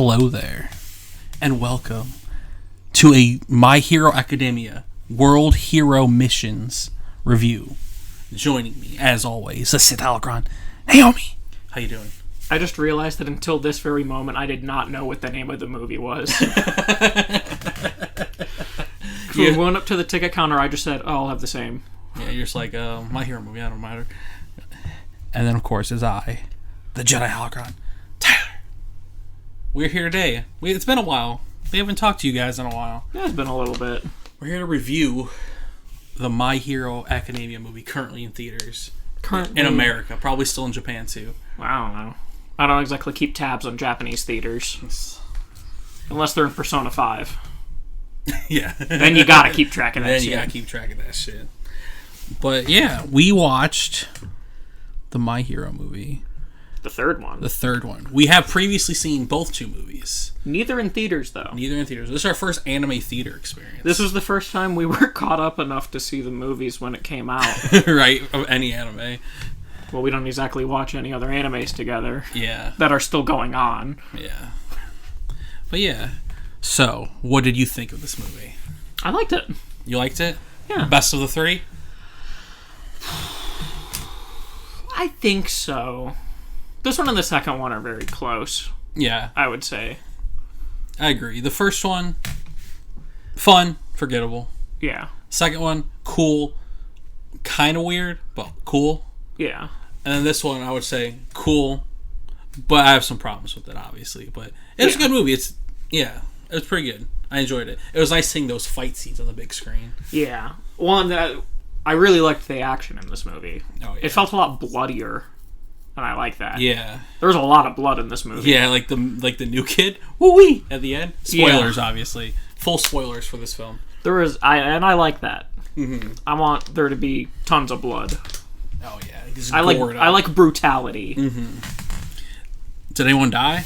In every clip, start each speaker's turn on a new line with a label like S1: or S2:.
S1: Hello there, and welcome to a My Hero Academia World Hero Missions review. Joining me, as always, Sith Alacron, Naomi. How you doing?
S2: I just realized that until this very moment, I did not know what the name of the movie was. We went up to the ticket counter, I just said, I'll have the same.
S1: Yeah, you're just like, My Hero movie, I don't matter. And then, of course, is I, the Jedi Holocron, Tyler. We're here today. It's been a while. We haven't talked to you guys in a while.
S2: Yeah, it's been a little bit.
S1: We're here to review the My Hero Academia movie currently in theaters. In America. Probably still in Japan, too.
S2: I don't know. I don't exactly keep tabs on Japanese theaters. Unless they're in Persona 5.
S1: Yeah.
S2: Then you gotta keep track of that shit.
S1: Then you gotta keep track of that shit. But, yeah, we watched the My Hero movie.
S2: The third one.
S1: The third one. We have previously seen both two movies.
S2: Neither in theaters, though.
S1: Neither in theaters. This is our first anime theater experience.
S2: This was the first time we were caught up enough to see the movies when it came out.
S1: Right, of any anime.
S2: Well, we don't exactly watch any other animes together.
S1: Yeah.
S2: That are still going on.
S1: Yeah. But yeah. So, what did you think of this movie?
S2: I liked it.
S1: You liked it?
S2: Yeah.
S1: Best of the three?
S2: I think so. This one and the second one are very close.
S1: Yeah.
S2: I would say.
S1: I agree. The first one, fun, forgettable.
S2: Yeah.
S1: Second one, cool, kind of weird, but cool.
S2: Yeah.
S1: And then this one, I would say, cool, but I have some problems with it, obviously. But it was a good movie. It was pretty good. I enjoyed it. It was nice seeing those fight scenes on the big screen.
S2: Yeah. One that I really liked the action in this movie.
S1: Oh, yeah.
S2: It felt a lot bloodier, and I like that.
S1: Yeah.
S2: There was a lot of blood in this movie.
S1: Yeah, like the new kid, woo-wee, at the end. Spoilers, obviously. Full spoilers for this film.
S2: I like that.
S1: Mm-hmm.
S2: I want there to be tons of blood.
S1: Oh yeah,
S2: I like brutality.
S1: Mm-hmm. Did anyone die?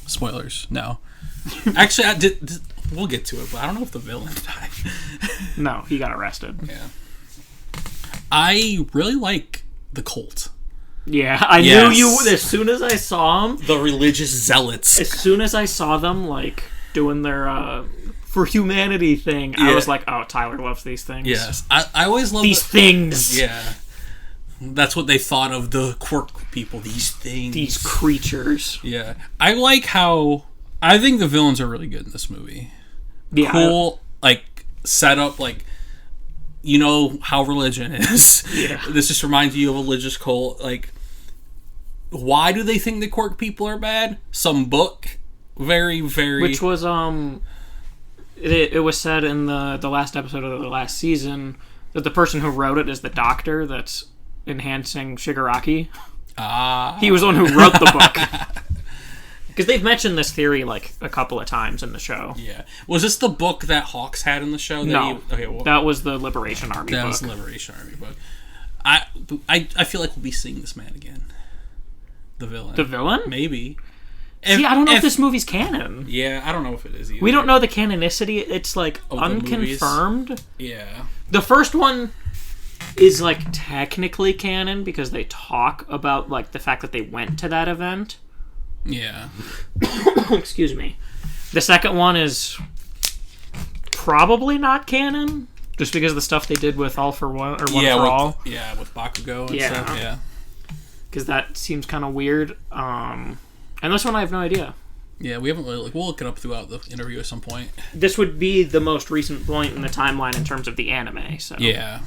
S1: Spoilers. No. Actually, we'll get to it, but I don't know if the villain died.
S2: No, he got arrested.
S1: Yeah. I really like the cult.
S2: Yeah, I knew you as soon as I saw them.
S1: The religious zealots.
S2: As soon as I saw them, like, doing their for humanity thing, I was like, oh, Tyler loves these things.
S1: Yes. I always love
S2: these things.
S1: Yeah. That's what they thought of the quirk people. These things.
S2: These creatures.
S1: Yeah. I like how... I think the villains are really good in this movie.
S2: Yeah.
S1: Cool, like, setup, like... You know how religion is.
S2: Yeah. This
S1: just reminds you of a religious cult. Like, why do they think the quirk people are bad? Some book. Very, very...
S2: Which was, It was said in the last episode of the last season that the person who wrote it is the doctor that's enhancing Shigaraki. He was the one who wrote the book. Because they've mentioned this theory like a couple of times in the show.
S1: Yeah. Was this the book that Hawks had in the show?
S2: That was the Liberation Army book.
S1: That was the Liberation Army book. I feel like we'll be seeing this man again. The villain.
S2: The villain?
S1: Maybe.
S2: See, I don't know if this movie's canon.
S1: Yeah, I don't know if it is either.
S2: We don't know the canonicity. It's like unconfirmed.
S1: Yeah.
S2: The first one is like technically canon because they talk about like the fact that they went to that event.
S1: Yeah.
S2: Excuse me. The second one is probably not canon, just because of the stuff they did with All for One or One for All.
S1: Yeah, with Bakugo and stuff. Yeah.
S2: Because that seems kind of weird. And this one I have no idea.
S1: Yeah, we haven't really... we'll look it up throughout the interview at some point.
S2: This would be the most recent point in the timeline in terms of the anime, so...
S1: Yeah.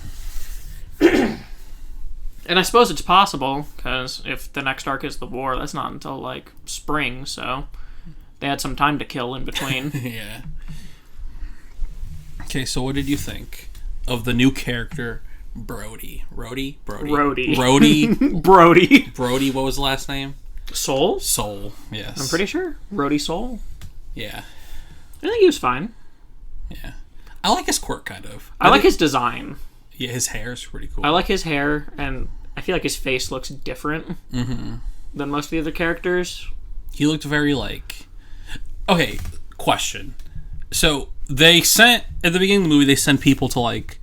S2: And I suppose it's possible, because if the next arc is the war, that's not until, like, spring, so... They had some time to kill in between.
S1: Yeah. Okay, so what did you think of the new character, Brody? Brody, what was the last name?
S2: Soul,
S1: yes.
S2: I'm pretty sure. Rhodey Soul?
S1: Yeah.
S2: I think he was fine.
S1: Yeah. I like his quirk, kind of.
S2: I like his design.
S1: Yeah, his hair is pretty cool.
S2: I like his hair, and I feel like his face looks different than most of the other characters.
S1: He looked very, like... Okay, question. So, they sent... At the beginning of the movie, they sent people to, like...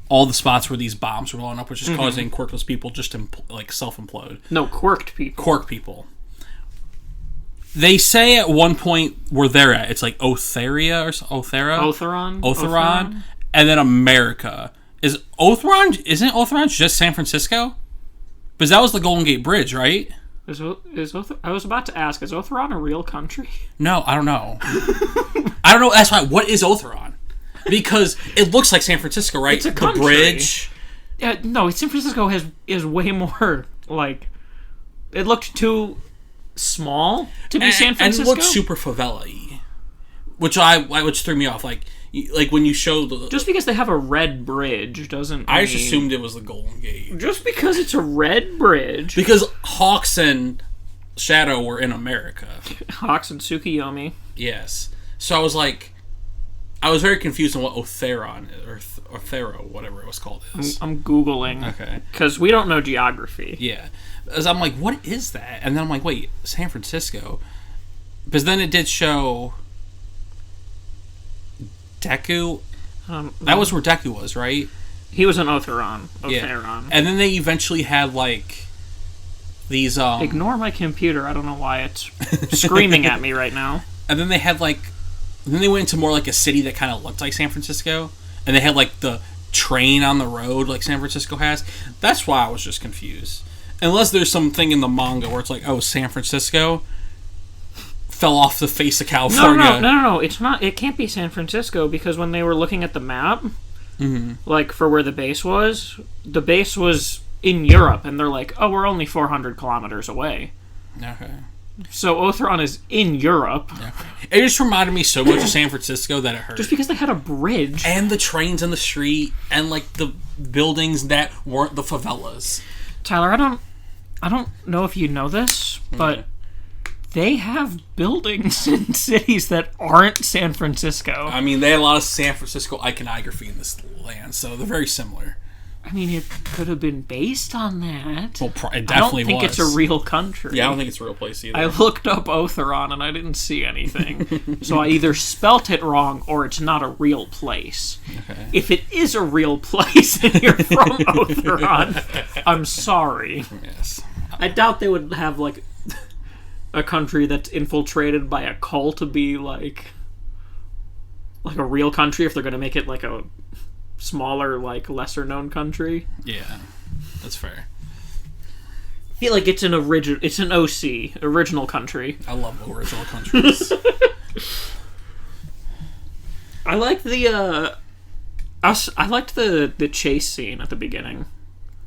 S1: all the spots where these bombs were blowing up, which is causing quirkless people just to, like, self-implode.
S2: No, quirked people.
S1: Quirk people. They say at one point where they're at, it's like Otheria or Othera?
S2: Otheron.
S1: And then America. Isn't Otheron just San Francisco? Because that was the Golden Gate Bridge, right?
S2: I was about to ask, is Otheron a real country?
S1: No, I don't know. I don't know. That's why. What is Otheron? Because it looks like San Francisco, right?
S2: It's a country.
S1: The bridge.
S2: No, San Francisco is way more like. It looked too small to be San Francisco,
S1: and it looked super favela-y, which threw me off. Like when you show
S2: just because they have a red bridge doesn't.
S1: I just assumed it was the Golden Gate.
S2: Just because it's a red bridge.
S1: Because Hawks and Shadow were in America.
S2: Hawks and Tsukiyomi.
S1: Yes. So I was like, I was very confused on what Otheron or Othero, whatever it was called, is.
S2: I'm Googling.
S1: Okay.
S2: Because we don't know geography.
S1: Yeah. As I'm like, what is that? And then I'm like, wait, San Francisco? Because then it did show Deku. That was where Deku was, right?
S2: He was in Otheron.
S1: Yeah. And then they eventually had like these.
S2: Ignore my computer. I don't know why it's screaming at me right now.
S1: And then they had like. And then they went into more like a city that kind of looked like San Francisco, and they had like the train on the road like San Francisco has. That's why I was just confused. Unless there's something in the manga where it's like, oh, San Francisco fell off the face of California.
S2: No. It's not. It can't be San Francisco because when they were looking at the map, like for where the base was in Europe, and they're like, oh, we're only 400 kilometers away.
S1: Okay.
S2: So Otheron is in Europe.
S1: Yeah. It just reminded me so much of San Francisco that it hurt.
S2: Just because they had a bridge.
S1: And the trains in the street and like the buildings that weren't the favelas.
S2: Tyler, I don't know if you know this, but they have buildings in cities that aren't San Francisco.
S1: I mean, they had a lot of San Francisco iconography in this land, so they're very similar.
S2: I mean, it could have been based on that.
S1: Well, it definitely was.
S2: I don't think it's a real country.
S1: Yeah, I don't think it's a real place either.
S2: I looked up Otheron and I didn't see anything. So I either spelt it wrong or it's not a real place.
S1: Okay.
S2: If it is a real place and you're from Otheron, I'm sorry.
S1: Yes.
S2: I doubt they would have, like, a country that's infiltrated by a cult to be, like a real country if they're going to make it, like, a smaller, like, lesser-known country.
S1: Yeah, that's fair.
S2: I feel like it's an OC, original country.
S1: I love original countries.
S2: I like I liked the chase scene at the beginning.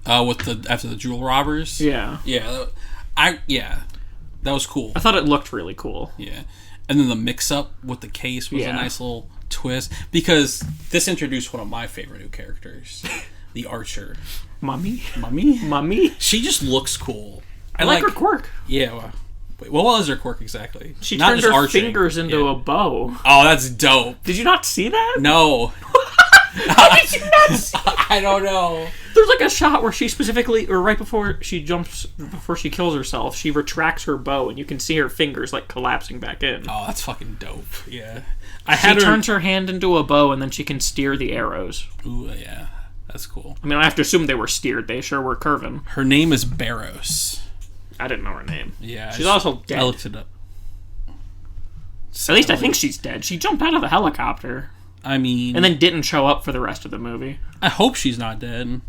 S1: After the jewel robbers?
S2: Yeah.
S1: Yeah. That was cool.
S2: I thought it looked really cool.
S1: Yeah. And then the mix-up with the case was a nice little twist. Because this introduced one of my favorite new characters. The Archer.
S2: Mummy?
S1: She just looks cool.
S2: I like her quirk.
S1: Yeah. Well, wait, what was her quirk exactly?
S2: She turned her fingers into a bow.
S1: Oh, that's dope.
S2: Did you not see that?
S1: No.
S2: How did you not see that?
S1: I don't know.
S2: There's like a shot where she specifically, or right before she kills herself, she retracts her bow and you can see her fingers like collapsing back in.
S1: Oh, that's fucking dope. Yeah.
S2: She turns her hand into a bow and then she can steer the arrows.
S1: Ooh, yeah. That's cool.
S2: I mean, I have to assume they were steered. They sure were curving.
S1: Her name is Barros.
S2: I didn't know her name.
S1: Yeah.
S2: She's also dead.
S1: I looked it up.
S2: At least I think she's dead. She jumped out of the helicopter.
S1: I mean...
S2: And then didn't show up for the rest of the movie.
S1: I hope she's not dead.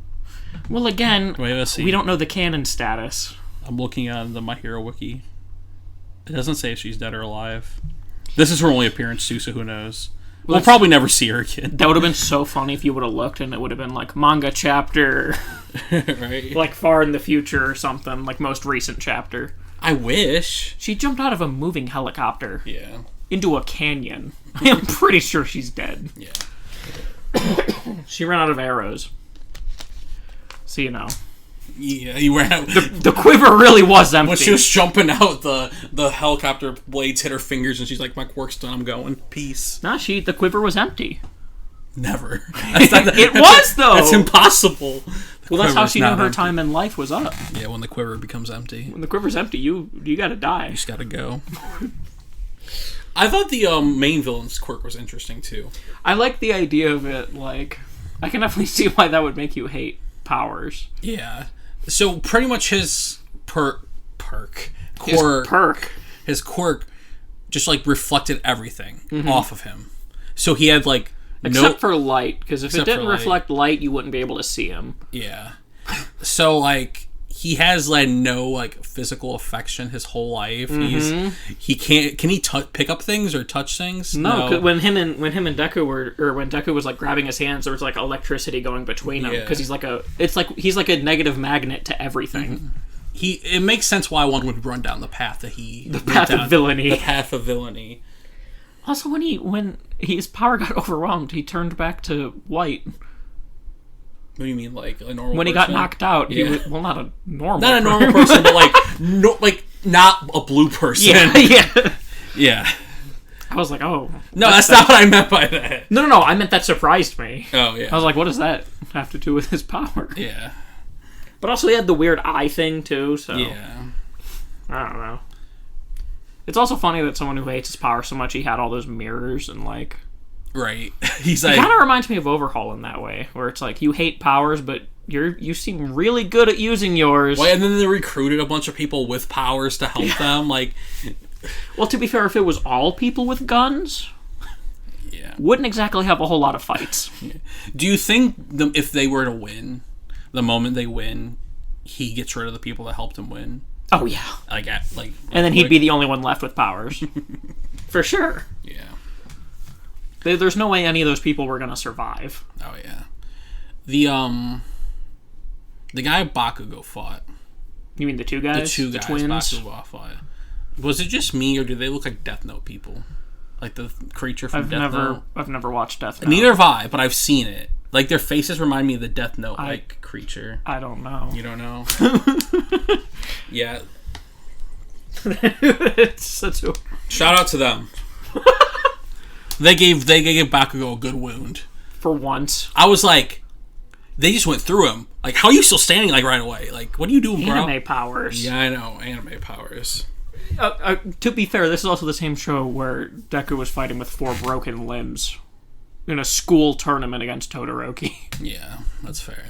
S2: Well, again,
S1: wait, let's see.
S2: We don't know the canon status.
S1: I'm looking on the My Hero Wiki. It doesn't say if she's dead or alive. This is her only appearance too, so who knows? We'll probably never see her again.
S2: That would have been so funny if you would have looked and it would have been like manga chapter.
S1: Right?
S2: Like far in the future or something. Like most recent chapter.
S1: I wish.
S2: She jumped out of a moving helicopter.
S1: Yeah.
S2: Into a canyon. I am pretty sure she's dead.
S1: Yeah.
S2: She ran out of arrows. So, you know.
S1: Yeah, you ran out.
S2: The quiver really was empty.
S1: When she was jumping out, the helicopter blades hit her fingers, and she's like, "My quirk's done. I'm going. Peace."
S2: Nah, the quiver was empty.
S1: Never.
S2: It was though.
S1: That's impossible.
S2: Well, that's how she knew her time in life was up.
S1: Yeah, when the quiver becomes empty.
S2: When the quiver's empty, you gotta die.
S1: You just gotta go. I thought the main villain's quirk was interesting too.
S2: I like the idea of it. Like, I can definitely see why that would make you hate powers.
S1: Yeah. So pretty much his perk. his quirk just like reflected everything off of him. So he had like
S2: except for light, because if it
S1: Except
S2: didn't
S1: for light.
S2: reflect light, you wouldn't be able to see him.
S1: yeah. So like he has like no like physical affection his whole life. He can't. Can he pick up things or touch things?
S2: No, 'cause when him and Deku were, or when Deku was like grabbing his hands, there was like electricity going between them,
S1: Yeah.
S2: because he's like a negative magnet to everything.
S1: It makes sense why one would run down the path that he
S2: The path of villainy.
S1: The path of villainy.
S2: Also, when his power got overwhelmed, he turned back to white.
S1: What do you mean, like a normal?
S2: When he got knocked out, he
S1: Yeah.
S2: was, well, not a normal,
S1: Not a normal person, but like not a blue person.
S2: Yeah, yeah.
S1: Yeah.
S2: I was like, oh,
S1: No, that's not what I meant by that.
S2: no. I meant that surprised me.
S1: Oh yeah.
S2: I was like, what does that have to do with his power?
S1: Yeah.
S2: But also, he had the weird eye thing too. So
S1: Yeah.
S2: I don't know. It's also funny that someone who hates his power so much, he had all those mirrors and like.
S1: Right. He's
S2: It
S1: like.
S2: kind of reminds me of Overhaul in that way, where it's like you hate powers, but you seem really good at using yours.
S1: Well, and then they recruited a bunch of people with powers to help them. Like.
S2: Well, to be fair, if it was all people with guns,
S1: Yeah.
S2: wouldn't exactly have a whole lot of fights.
S1: Do you think if they were to win, the moment they win, he gets rid of the people that helped him win?
S2: Oh yeah, and then he'd be the only one left with powers, for sure.
S1: Yeah.
S2: There's no way any of those people were gonna survive.
S1: Oh yeah. The guy Bakugo fought.
S2: You mean the two guys?
S1: The
S2: twins?
S1: Bakugo fought. Was it just me, or do they look like Death Note people? Like the creature from Death Note?
S2: I've never watched Death Note.
S1: Neither have I, but I've seen it. Like their faces remind me of the Death Note like creature.
S2: I don't know.
S1: You don't know? Yeah.
S2: It's such a...
S1: Shout out to them. They gave Bakugo a good wound.
S2: For once.
S1: I was like, they just went through him. Like, how are you still standing like right away? Like, what are you doing, bro?
S2: Anime powers.
S1: Yeah, I know, anime powers.
S2: To be fair, this is also the same show where Deku was fighting with 4 broken limbs in a school tournament against Todoroki.
S1: Yeah, that's fair.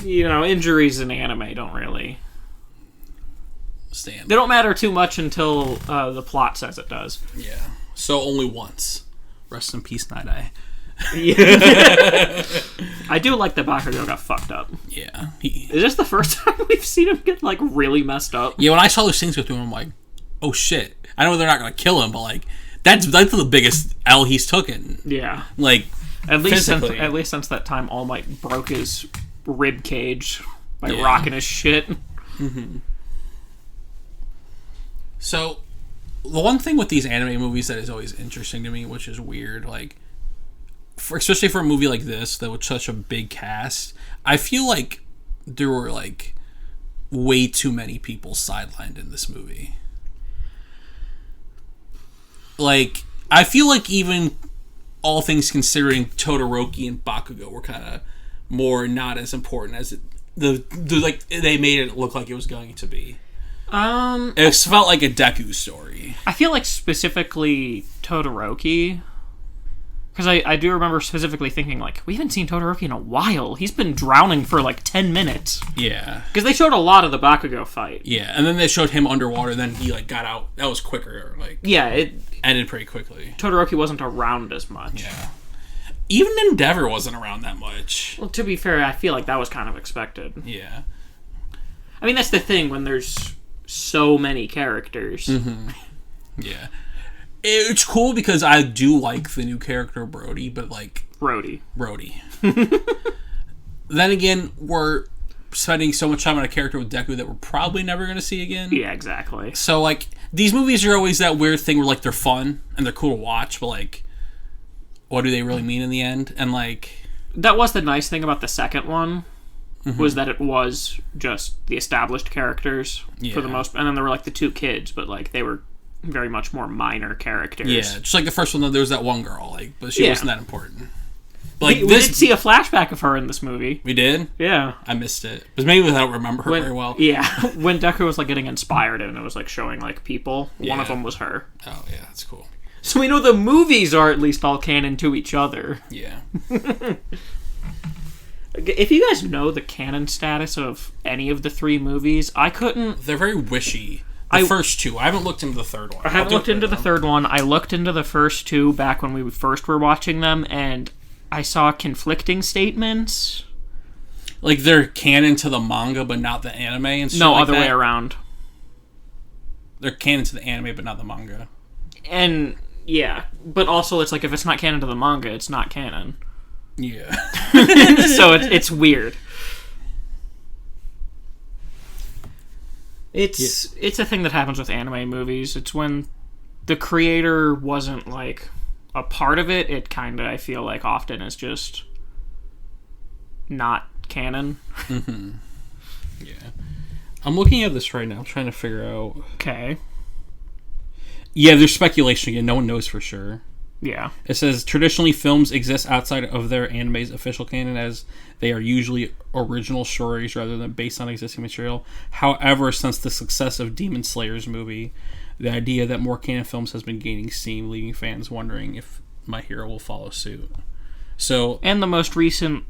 S2: You know, injuries in anime don't really...
S1: Stand.
S2: They don't matter too much until the plot says it does.
S1: Yeah. So only once. Rest in peace, Night Eye.
S2: I do like that Bakugo got fucked up.
S1: Yeah.
S2: Is this the first time we've seen him get, like, really messed up?
S1: Yeah, when I saw those things go through him, I'm like, oh shit. I know they're not going to kill him, but, like, that's the biggest L he's taken.
S2: Yeah.
S1: Like,
S2: At least
S1: physically.
S2: since that time All Might broke his rib cage by
S1: Yeah.
S2: rocking his shit.
S1: So, the one thing with these anime movies that is always interesting to me, which is weird, like, especially for a movie like this that was such a big cast, I feel like there were like way too many people sidelined in this movie. Like, I feel like even all things considering, Todoroki and Bakugo were kind of more not as important as they made it look like it was going to be. It felt like a Deku story.
S2: I feel like specifically Todoroki, because I do remember specifically thinking, like, we haven't seen Todoroki in a while. He's been drowning for like 10 minutes.
S1: Yeah.
S2: Because they showed a lot of the Bakugo fight.
S1: Yeah, and then they showed him underwater, then he like got out. That was quicker, like
S2: Yeah,
S1: ended pretty quickly.
S2: Todoroki wasn't around as much.
S1: Yeah. Even Endeavor wasn't around that much.
S2: Well, to be fair, I feel like that was kind of expected.
S1: Yeah.
S2: I mean, that's the thing when there's so many characters.
S1: Yeah. It's cool because I do like the new character Brody, but like
S2: Brody.
S1: Then again, we're spending so much time on a character with Deku that we're probably never going to see again.
S2: Yeah, exactly.
S1: So like these movies are always that weird thing where like they're fun and they're cool to watch, but like what do they really mean in the end? And like
S2: That was the nice thing about the second one, was that it was just the established characters for the
S1: Yeah.
S2: most, and then there were like the 2 kids, but like they were very much more minor characters.
S1: yeah, just like the first one, there was that one girl, like, but she
S2: Yeah.
S1: wasn't that important. But like
S2: we did see a flashback of her in this movie.
S1: we did.
S2: Yeah.
S1: I missed it, but maybe I don't remember her very well.
S2: Yeah, when Deku was like getting inspired and it was like showing like people, one of
S1: Yeah.
S2: them was her.
S1: Oh yeah, that's cool.
S2: So we know the movies are at least all canon to each other.
S1: Yeah.
S2: If you guys know the canon status of any of the 3 movies, I couldn't...
S1: They're very wishy. The first two. I haven't looked into the third one.
S2: I haven't looked into the third one. I looked into the first two back when we first were watching them, and I saw conflicting statements.
S1: Like they're canon to the manga, but not the anime, and stuff
S2: No,
S1: like
S2: other
S1: that?
S2: way around.
S1: They're canon to the anime, but not the manga.
S2: And yeah, but also it's like if it's not canon to the manga, it's not canon.
S1: Yeah.
S2: So it's weird. It's a thing that happens with anime movies. It's when the creator wasn't like a part of it. It kind of, I feel like, often is just not canon.
S1: Mm-hmm. Yeah. I'm looking at this right now, trying to figure out.
S2: Okay.
S1: Yeah, there's speculation again. No one knows for sure.
S2: Yeah.
S1: It says traditionally films exist outside of their anime's official canon as they are usually original stories rather than based on existing material. However, since the success of Demon Slayer's movie, the idea that more canon films has been gaining steam, leaving fans wondering if My Hero will follow suit. So,
S2: and the most recent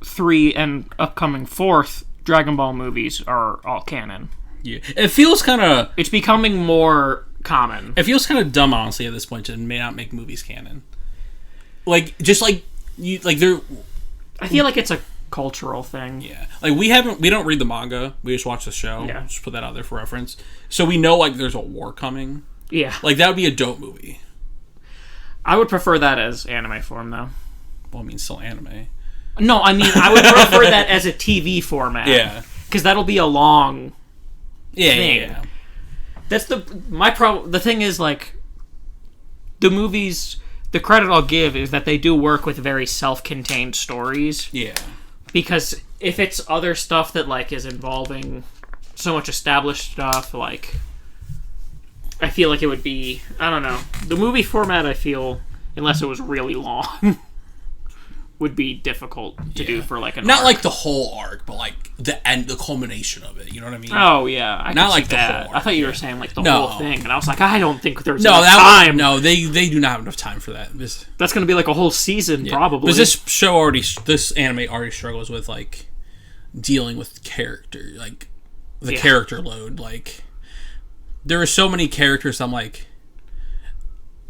S2: 3 and upcoming 4th Dragon Ball movies are all canon.
S1: yeah, it feels kind of
S2: It's becoming more common.
S1: It feels kind of dumb, honestly, at this point to may not make movies canon. Like, just like you, like they're.
S2: I feel like it's a cultural thing.
S1: Yeah, like we don't read the manga. We just watch the show.
S2: Yeah.
S1: Just put that out there for reference. So we know like there's a war coming.
S2: Yeah.
S1: Like that would be a dope movie.
S2: I would prefer that as anime form, though.
S1: Well, I mean, still anime.
S2: No, I mean, I would prefer that as a TV format.
S1: Yeah.
S2: Because that'll be a long
S1: Yeah,
S2: thing.
S1: yeah.
S2: That's the thing is, like, the movies, the credit I'll give is that they do work with very self-contained stories.
S1: Yeah.
S2: Because if it's other stuff that, like, is involving so much established stuff, like, I feel like it would be, I don't know. The movie format, I feel, unless it was really long, would be difficult to do for, like, an
S1: Not
S2: arc.
S1: like the whole arc, but like the end, the culmination of it. You know what I mean?
S2: Oh, yeah. I
S1: Not
S2: could
S1: like
S2: see
S1: the
S2: that.
S1: whole
S2: I thought you were
S1: arc,
S2: saying, like, the
S1: No.
S2: whole thing. And I was like, I don't think there's
S1: No,
S2: enough
S1: that
S2: time.
S1: no, they do not have enough time for that.
S2: That's going to be, like, a whole season, probably.
S1: Because this anime already struggles with like dealing with character, like the character load. Like there are so many characters. I'm like,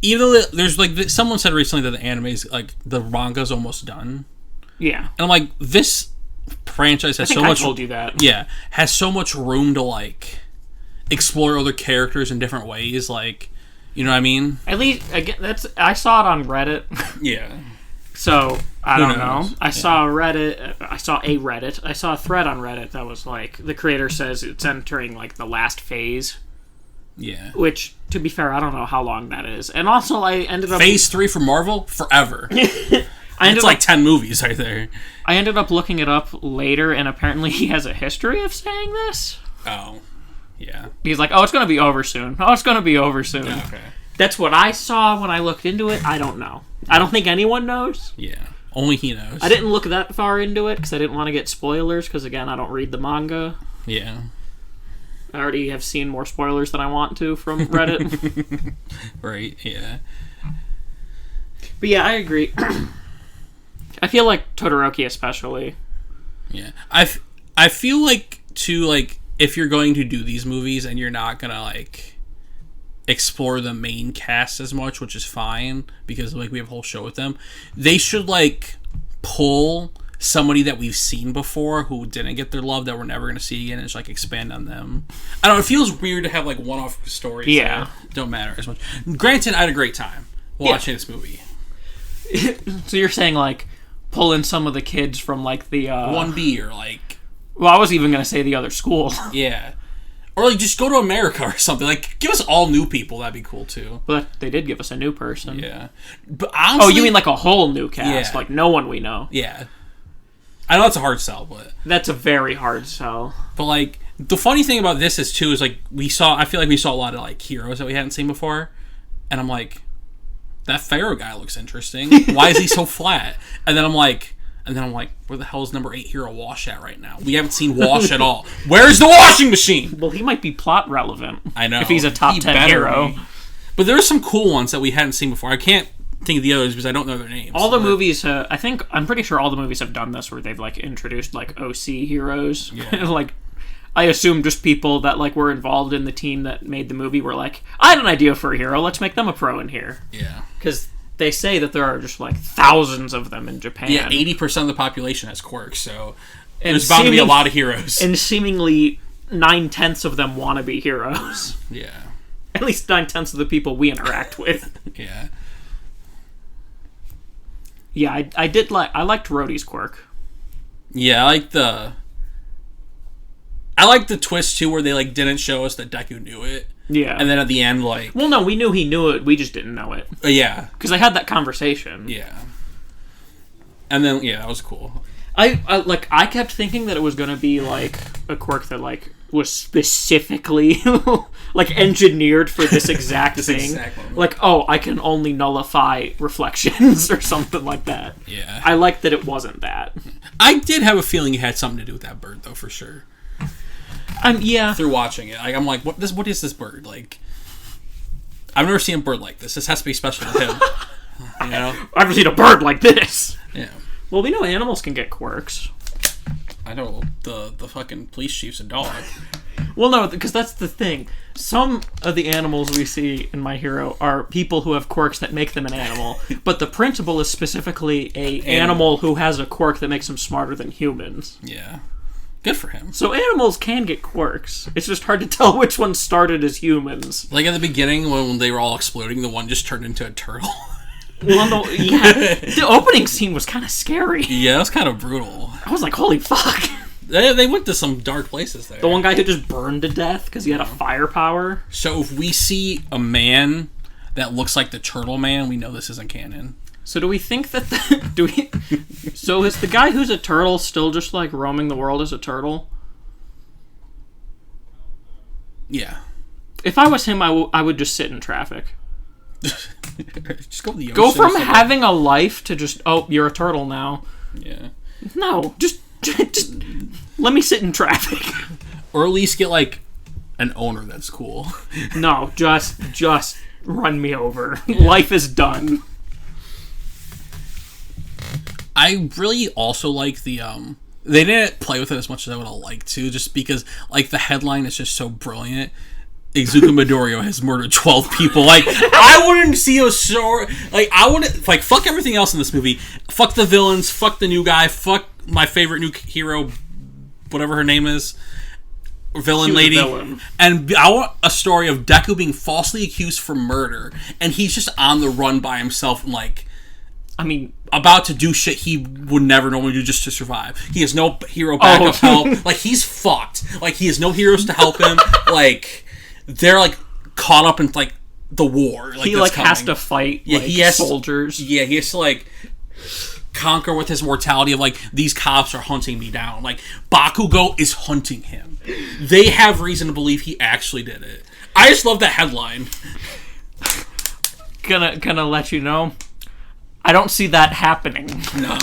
S1: even though there's like someone said recently that the anime is like the manga's almost done.
S2: Yeah.
S1: And I'm like, this franchise has
S2: I think
S1: so
S2: I
S1: much.
S2: told you that.
S1: Yeah, has so much room to like explore other characters in different ways. Like, you know what I mean?
S2: At least, again, I saw it on Reddit.
S1: Yeah.
S2: So, I don't
S1: knows?
S2: know. I saw a Reddit. I saw a thread on Reddit that was like, the creator says it's entering like the last phase.
S1: Yeah.
S2: Which, to be fair, I don't know how long that is. And also, I ended up...
S1: Phase 3 for Marvel? Forever.
S2: I ended
S1: It's like 10 movies right there.
S2: I ended up looking it up later, and apparently he has a history of saying this.
S1: Oh. Yeah.
S2: He's like, oh, it's going to be over soon. Oh, it's going to be over soon.
S1: Okay.
S2: That's what I saw when I looked into it. I don't know. I don't think anyone knows.
S1: Yeah. Only he knows.
S2: I didn't look that far into it because I didn't want to get spoilers because, again, I don't read the manga.
S1: Yeah.
S2: I already have seen more spoilers than I want to from Reddit.
S1: Right, yeah.
S2: But yeah, I agree. I feel like Todoroki especially.
S1: Yeah. I feel like, too, like, if you're going to do these movies and you're not gonna, like, explore the main cast as much, which is fine, because, like, we have a whole show with them, they should, like, pull somebody that we've seen before who didn't get their love that we're never going to see again and just like expand on them. I don't know, it feels weird to have like one-off stories that don't matter as much. Granted, I had a great time watching this movie.
S2: So you're saying like pull in some of the kids from like the
S1: 1B or like,
S2: well, I was even going to say the other school.
S1: Yeah. Or like just go to America or something. Like give us all new people, that'd be cool too.
S2: But they did give us a new person.
S1: Yeah. But honestly,
S2: oh, you mean like a whole new cast,
S1: Yeah.
S2: like no one we know.
S1: Yeah. I know it's a hard sell, but
S2: That's a very hard sell.
S1: But like the funny thing about this is like I feel like we saw a lot of like heroes that we hadn't seen before, and I'm like, that Pharaoh guy looks interesting. Why is he so flat? And then I'm like, where the hell is number 8 hero Wash at right now? We haven't seen Wash at all. Where's the washing machine?
S2: Well, he might be plot relevant.
S1: I know
S2: if he's a top 10
S1: better
S2: hero.
S1: be. But there are some cool ones that we hadn't seen before. I can't think of the others because I don't know their names.
S2: All the movies, I'm pretty sure all the movies have done this where they've like introduced like OC heroes.
S1: Yeah.
S2: Like, I assume just people that like were involved in the team that made the movie were like, I had an idea for a hero, let's make them a pro in here.
S1: Yeah.
S2: Because they say that there are just like thousands of them in Japan.
S1: Yeah, 80% of the population has quirks, so there's bound to be a lot of heroes.
S2: And seemingly 9/10 of them want to be heroes.
S1: Yeah.
S2: At least 9/10 of the people we interact with.
S1: Yeah.
S2: Yeah, I liked Rhodey's quirk.
S1: Yeah, I like the twist too, where they like didn't show us that Deku knew it.
S2: Yeah.
S1: And then at the end, like,
S2: well, no, we knew he knew it. We just didn't know it.
S1: Yeah.
S2: Because I had that conversation.
S1: Yeah. And then that was cool.
S2: I kept thinking that it was gonna be like a quirk that like was specifically like engineered for this exact
S1: This
S2: thing.
S1: exact moment.
S2: Like, oh, I can only nullify reflections or something like that.
S1: Yeah.
S2: I like that it wasn't that.
S1: I did have a feeling it had something to do with that bird, though, for sure.
S2: Yeah.
S1: Through watching it, like, I'm like, what is this bird? Like, I've never seen a bird like this. This has to be special to him. You know?
S2: I've never seen a bird like this.
S1: Yeah.
S2: Well, we know animals can get quirks.
S1: I know the fucking police chief's a dog.
S2: Well, no, because that's the thing. Some of the animals we see in My Hero are people who have quirks that make them an animal, but the principal is specifically a animal who has a quirk that makes him smarter than humans.
S1: Yeah. Good for him.
S2: So animals can get quirks. It's just hard to tell which one started as humans.
S1: Like, at the beginning, when they were all exploding, the one just turned into a turtle.
S2: Well, no, yeah. The opening scene was kind of scary.
S1: Yeah, it was kind of brutal.
S2: I was like, holy fuck.
S1: They went to some dark places there.
S2: The one guy who just burned to death because he had a firepower. So
S1: if we see a man that looks like the Turtle Man, we know this isn't canon.
S2: So do we think that so is the guy who's a turtle still just like roaming the world as a turtle?
S1: Yeah.
S2: If I was him, I would just sit in traffic.
S1: Just go to the ocean.
S2: Go from having a life to just, oh, you're a turtle now.
S1: Yeah.
S2: No, just let me sit in traffic.
S1: Or at least get like an owner that's cool.
S2: No, just run me over. Yeah. Life is done.
S1: I really also like the they didn't play with it as much as I would have liked to, just because like the headline is just so brilliant. Izuku Midoriya has murdered 12 people. Like, I wouldn't see a story. Like, I wouldn't. Like, fuck everything else in this movie. Fuck the villains. Fuck the new guy. Fuck my favorite new hero, whatever her name is. Villain lady. Villain. And I want a story of Deku being falsely accused for murder, and he's just on the run by himself and, like,
S2: I mean,
S1: about to do shit he would never normally do just to survive. He has no hero backup help. Like, he's fucked. Like, he has no heroes to help him. Like, they're like caught up in like the war. Like,
S2: he like has to fight. Yeah, like, he has soldiers.
S1: Yeah, he has to like conquer with his mortality of like, these cops are hunting me down. Like, Bakugo is hunting him. They have reason to believe he actually did it. I just love that headline.
S2: Gonna let you know, I don't see that happening.
S1: No.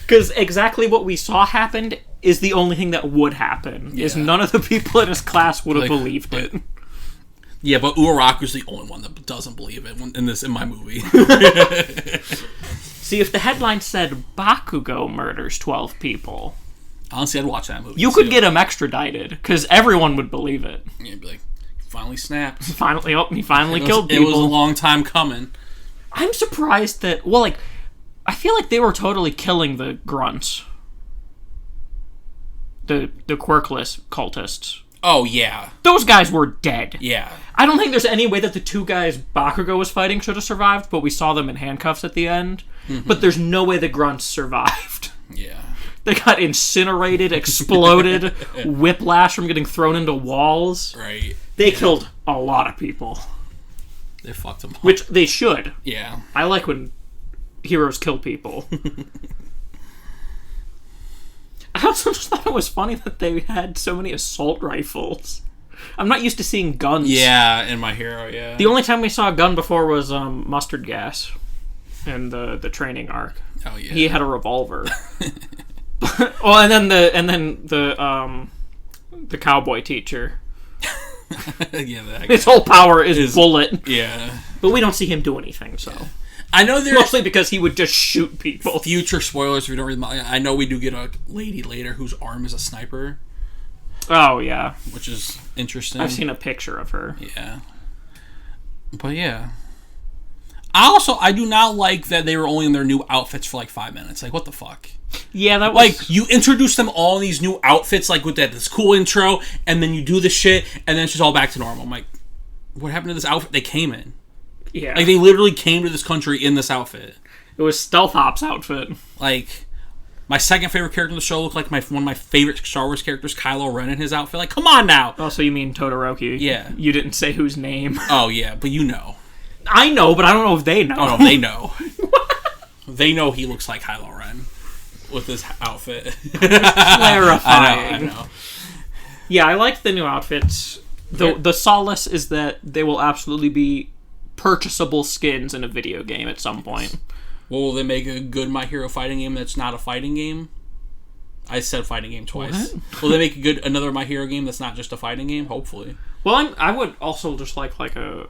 S2: Because exactly what we saw happened is the only thing that would happen. Yeah. Is none of the people in his class would have believed it.
S1: Yeah, but Uraku's the only one that doesn't believe it in my movie.
S2: See, if the headline said Bakugo murders 12 people,
S1: honestly, I'd watch that movie.
S2: You could get him extradited because everyone would believe it.
S1: Yeah, you'd be like, he finally snapped.
S2: He finally killed people.
S1: It was a long time coming.
S2: I'm surprised that. Well, like, I feel like they were totally killing the grunts. The quirkless cultists.
S1: Oh, yeah.
S2: Those guys were dead.
S1: Yeah.
S2: I don't think there's any way that the two guys Bakugo was fighting should have survived, but we saw them in handcuffs at the end. Mm-hmm. But there's no way the grunts survived.
S1: Yeah.
S2: They got incinerated, exploded, whiplash from getting thrown into walls.
S1: Right.
S2: They killed a lot of people.
S1: They fucked them up.
S2: Which they should.
S1: Yeah.
S2: I like when heroes kill people. I also just thought it was funny that they had so many assault rifles. I'm not used to seeing guns.
S1: Yeah, in My Hero, yeah.
S2: The only time we saw a gun before was mustard gas in the training arc.
S1: Oh yeah.
S2: He had a revolver. Well, and then the cowboy teacher.
S1: Yeah,
S2: his whole power is bullet.
S1: Yeah.
S2: But we don't see him do anything, so.
S1: Yeah. I know there's
S2: Mostly because he would just shoot people.
S1: future spoilers if you don't read them. I know we do get a lady later whose arm is a sniper,
S2: Oh, yeah.
S1: which is interesting.
S2: I've seen a picture of her.
S1: Yeah. But yeah. I do not like that they were only in their new outfits for like 5 minutes. Like, what the fuck?
S2: Yeah, that was...
S1: Like, you introduce them all in these new outfits, like with this cool intro, and then you do the shit, and then it's just all back to normal. I'm like, what happened to this outfit they came in?
S2: Yeah.
S1: Like, they literally came to this country in this outfit.
S2: It was Stealth Ops outfit.
S1: Like, my second favorite character in the show looked like one of my favorite Star Wars characters, Kylo Ren, in his outfit. Like, come on now!
S2: Oh, so you mean Todoroki?
S1: Yeah.
S2: You didn't say whose name.
S1: Oh, yeah, but you know.
S2: I know, but I don't know if they know.
S1: Oh, no, they know. They know he looks like Kylo Ren with his outfit.
S2: Clarifying.
S1: I know.
S2: Yeah, I like the new outfits. The solace is that they will absolutely be purchasable skins in a video game at some point.
S1: Well, will they make a good My Hero fighting game that's not a fighting game? I said fighting game twice. What? Will they make another My Hero game that's not just a fighting game? Hopefully.
S2: Well, I would also just like a...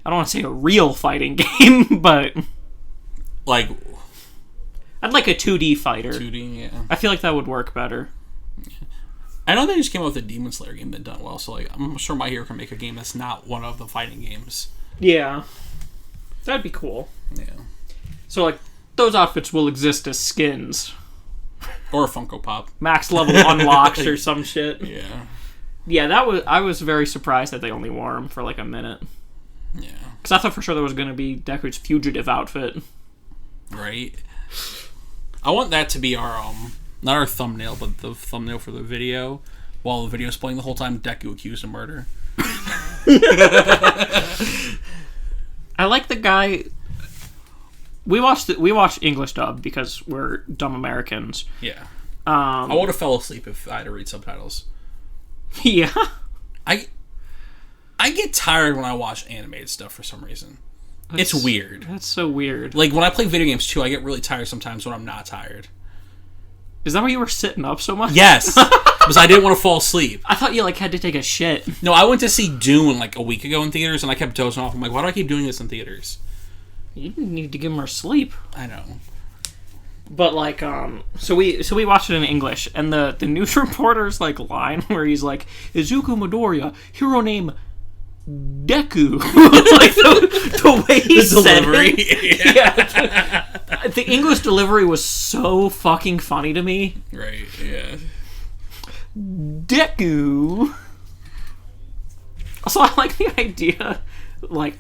S2: I don't want to say a real fighting game, but...
S1: Like...
S2: I'd like a 2D fighter.
S1: 2D, yeah.
S2: I feel like that would work better.
S1: I know they just came out with a Demon Slayer game that done well, so like I'm sure My Hero can make a game that's not one of the fighting games.
S2: Yeah. That'd be cool.
S1: Yeah.
S2: So, like, those outfits will exist as skins.
S1: Or a Funko Pop.
S2: Max level unlocks or some shit.
S1: Yeah.
S2: Yeah, I was very surprised that they only wore them for like a minute.
S1: Yeah.
S2: Because I thought for sure there was going to be Deku's fugitive outfit.
S1: Right. I want that to be our, not our thumbnail, but the thumbnail for the video. While the video's playing the whole time, Deku accused of murder.
S2: I like the guy... We watched English dub because we're dumb Americans.
S1: Yeah. I would have fell asleep if I had to read subtitles.
S2: Yeah.
S1: I get tired when I watch animated stuff for some reason. It's weird.
S2: That's so weird.
S1: Like, when I play video games, too, I get really tired sometimes when I'm not tired.
S2: Is that why you were sitting up so much?
S1: Yes! Because I didn't want to fall asleep.
S2: I thought you, like, had to take a shit.
S1: No, I went to see Dune, like, a week ago in theaters, and I kept dozing off. I'm like, why do I keep doing this in theaters?
S2: You didn't need to give her sleep.
S1: I know.
S2: But, like, so we watched it in English, and the news reporter's, like, line where he's like, Izuku Midoriya, hero name Deku. Like, the way he said
S1: delivery.
S2: it. Yeah. The English delivery was so fucking funny to me.
S1: Right, yeah.
S2: Deku. Also, I like the idea... Like,